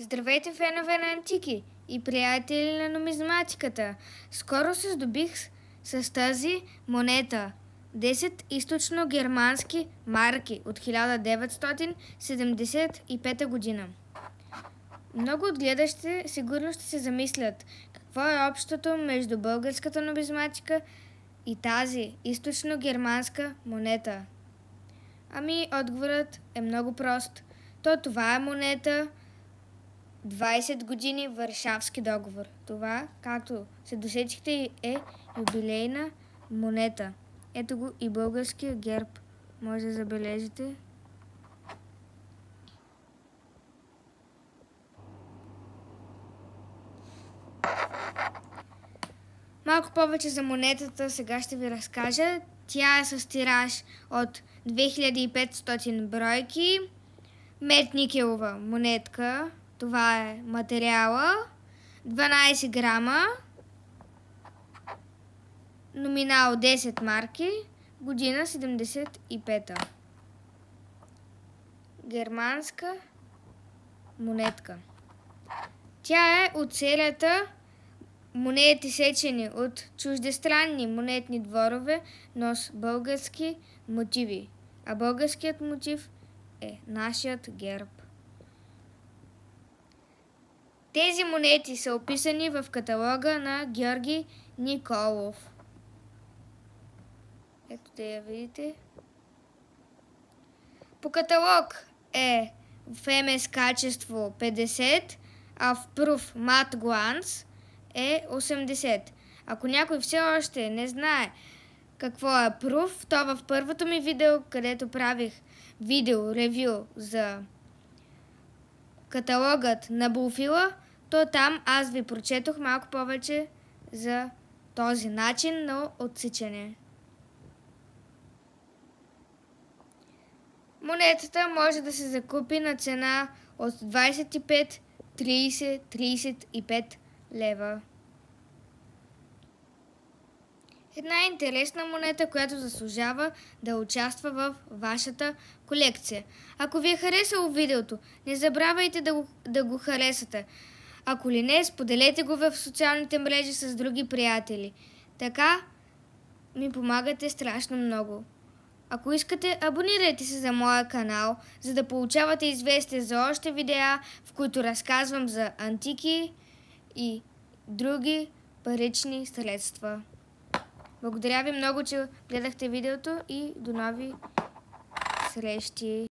Здравейте, фенове на антики и приятели на нумизматиката! Скоро се здобих с тази монета. 10 източно-германски марки от 1975 година. Много от гледащите сигурно ще се замислят какво е общото между българската нумизматика и тази източно-германска монета. Ами, отговорът е много прост. Това е монета 20 години Варшавски договор. Това, както се досетихте, е юбилейна монета. Ето го и българския герб. Може да забележите. Малко повече за монетата сега ще ви разкажа. Тя е с тираж от 2500 бройки. Медникелова монетка. Това е материала. 12 грама. Номинал 10 марки. Година 75-та. Германска монетка. Тя е от серията монети сечени от чуждестранни монетни дворове, но с български мотиви. А българският мотив е нашият герб. Тези монети са описани в каталога на Георги Николов. Ето да я видите. По каталог е в МС качество 50, а в Proof Matte Glance е 80. Ако някой все още не знае какво е Proof, то в първото ми видео, където правих видео ревю за каталогът на Булфила, то там аз ви прочетох малко повече за този начин на отсичане. Монетата може да се закупи на цена от 25, 30, 35 лева. Една интересна монета, която заслужава да участва в вашата колекция. Ако ви е харесало видеото, не забравяйте да го харесате. Ако ли не, споделете го в социалните мрежи с други приятели. Така ми помагате страшно много. Ако искате, абонирайте се за моя канал, за да получавате известие за още видеа, в които разказвам за антики и други парични средства. Благодаря ви много, че гледахте видеото и до нови срещи!